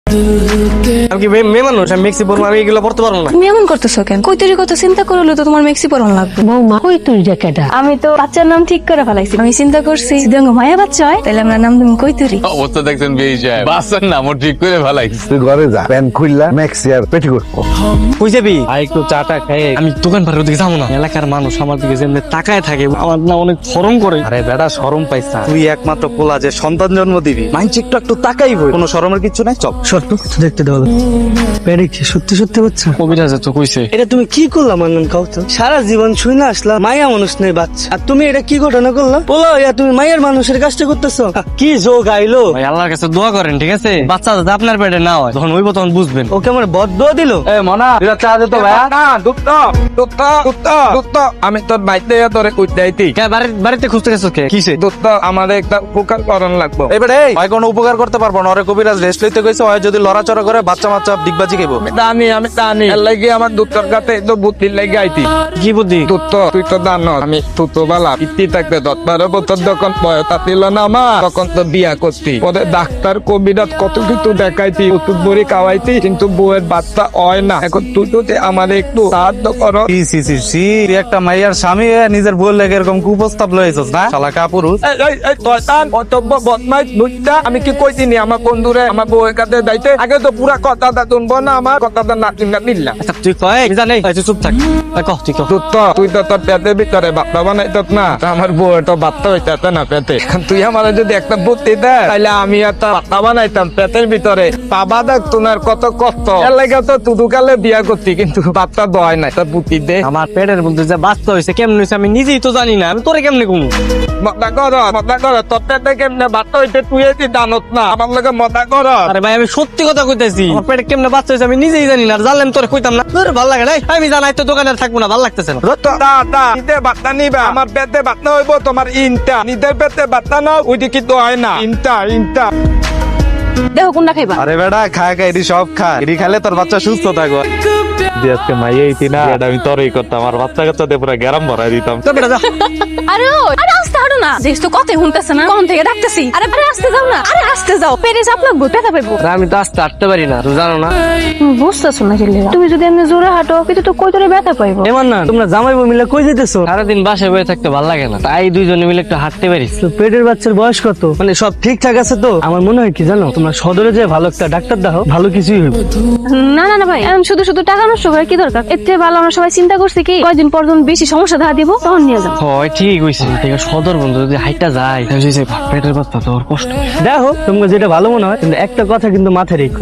আমি কি মেয়ে মানুষ? আমি মেক্সি পরবো, আমি এগুলো পড়তে পারবো না। তুমি এমন করতেছো কেন? কই তোর কথা চিন্তা করলে তো তোমার মেক্সি পরন লাগবে। বৌমা কই তুই জ্যাকেটা? আমি তো বাচ্চার নাম ঠিক করে ফেলাইছি। আমি চিন্তা করছি যদি আমার মায়া বাচ্চা হয় তাহলে আমরা নাম দেব কৈতুরি। অবস্থা দেখছেন বেই সাহেব, বাসার নামও ঠিক করে ফেলাইছে। তুই ঘরে যা, প্যান্ট খুললা ম্যাক্সি আর পেটিকোট পর। কই যাবি? আর একটু চাটা খাই। আমি দোকান পাড়ের দিকে যাবো না। এলাকার মানুষ আমার দিকে যেমনি তাকায় থাকে, আমার না অনেক শরম করে। আরে বেটা শরম পাইছ না, তুই একমাত্র পোলা যে সন্তান জন্ম দিবি, মাইন্ড একটু একটু তাকাইব, কোনো শরমের কিছু নাই। চল সত্য দেখতে দেওয়া পেরেছি, সত্যি সত্যি হচ্ছে। কবিরাজ তো কইছে। এটা তুমি কি করলা মান্নান কাউ তো? সারা জীবন শুই না আসলা মায়া মানুষ নেই বাচ্চা, আর তুমি এটা কি ঘটনা করলা? বলো ইয়া তুমি মায়ের মানুষের কাজটা করতেছো, কি যোগ আইলো? ভাই আল্লাহর কাছে দোয়া করেন, ঠিক আছে? বাচ্চা যাতে আপনার পেটে না হয়, যখন হইব তখন বুঝবেন। ওকে আমার বদদোয়া দিল। এ মনা তুই চা দে তো ভাইয়া। না দুত্ত আমি তোর বাইতে তোরে কই যাইতি। কে বাড়িতে খুঁজতে গেছো কে? কিসে? দুত্ত আমাদের একটা উপকার করন লাগবো। এবারে ভাই কোনো উপকার করতে পারবো না, ওরে কবিরাজ রেস্ট লইতে কইছে, হয় যদি লড়াচড়া করে বাচ্চা ডিগবাজি খাইবো। আমি জানি এর লাগি আমার দুত্তর কাছে তো বুদ্ধির লাগি আইতি। কি বুদ্ধি? দুত্ত তুই তো জানো আমি তুতো বালা পিতি থাকতে 10-12 বছর যখন বয়স ছিল না আমার, তখন তো বিয়া করতি। পরে ডাক্তার কবিরাজ কত কিছু দেখাইতি, ওষুধ বড়ি খাওয়াইতি, কিন্তু বউয়ের বাচ্চা হয় না। এখন তুই যদি আমাদের একটু সাহায্য করো। তুই একটা মাইয়ার স্বামী হয়ে নিজের বউয়ের লেগে এরকম কুপ্রস্তাব লইছস না, শালা কাপুরুষ। আমি কি কইছিনি আমার বন্ধুরে আমার বউয়ের কাছে যাইতে? আগে তো পুরা কথাটা শুনবো না, আমার কথাটা না চিন্তা দিলাম। আচ্ছা তুই কয় জানি, তুই চুপ থাক। কহ তুই কহ। তুই তো তোর পেটের ভিতরে বাচ্চা বানাইত না, আমার বউয়ের তো বাচ্চা হইতে না পেটে। তুই আমার যদি একটা বুদ্ধি দেয় তাহলে আমি একটা বাচ্চা বানাইতাম পেটের ভিতরে। বাবা দেখ তোমার কত কষ্ট, এর লাগে তো তুদুকালে বিয়া করছি, কিন্তু বাচ্চা দয় নাই। তোর বুদ্ধি দে। আমার পেটের মধ্যে যে বাচ্চা হয়েছে কেমন হয়েছে আমি নিজেই তো জানি না, আমি তোরে কেমনে কমু? মজা কর তোর পেটে কেমনে বাচ্চা হইতে তুই এসে জানত না, আমার লাগে মজা কর। আরে ভাই আমি সত্যি কথা কইতেছি, আমার পেটে কেমনে বাচ্চা হয়েছে আমি নিজেই জানি না, আর জানলাম তোরে কইতাম না। তোর ভালো লাগে না, আমি জানাই তো দোকানে থাকবো না, ভালো লাগতেছে না। নিজে বাচ্চা নিবা, আমার পেটে বাচ্চা হইব তোমার ইনটা, নিজের পেটে বাচ্চা না ওইদিকে তো হয় না। ইনটা দেখো কোনটা খাইবা। আরে বেটা খায় এটি সব খা, এটি খাইলে তোর বাচ্চা সুস্থ থাকবে। আজকে মাইয়াইতি না, আমি তোরই করতাম, আমার বাচ্চা কাচ্চা দিয়ে পুরো গ্যারাম ভরাই দিতাম। আরে আস্তে হাঁটো না, যেহেতু কথা শুনতেছে না, কোন থেকে ডাকতেছি। আরে আস্তে যাও না, আরে আস্তে যাও, পেরে চাপ লাগবো, ব্যথা পাইবো। আমি তো আস্তে হাঁটতে পারি না, তুমি জানো না। বুঝতেছো না ছেলেরা, তুমি যদি এমনি জোরে হাঁটো কিন্তু তো কই তোরে ব্যথা পাইবো। এমন না তোমরা জামাই বউ মিলে কই যেতেছো? সারাদিন বাসায় বসে থাকতে ভালো লাগে না, তাই দুইজনে মিলে একটু হাঁটতে পারিস। তো পেটের বাচ্চার বয়স কত? মানে সব ঠিকঠাক আছে তো? আমার মনে হয় কি জানো, তোমরা সদরে যে ভালো একটা ডাক্তার দাও, ভালো কিছুই হইব। না না না ভাই, এখন শুধু শুধু টাকা নষ্ট করে কি দরকার? এর থেকে ভালো আমরা সবাই চিন্তা করছি কি কয়দিন পর যখন বেশি সমস্যা দেখা দিব তখন নিয়ে যাবো। হয় ঠিক হইছে, সদর বন্ধু যদি হাইটটা যায় পেটের বাচ্চা তো কষ্ট। দেখো তোমরা যেটা ভালো মনে হয়, কিন্তু একটা কথা কিন্তু মাথায় রেখো।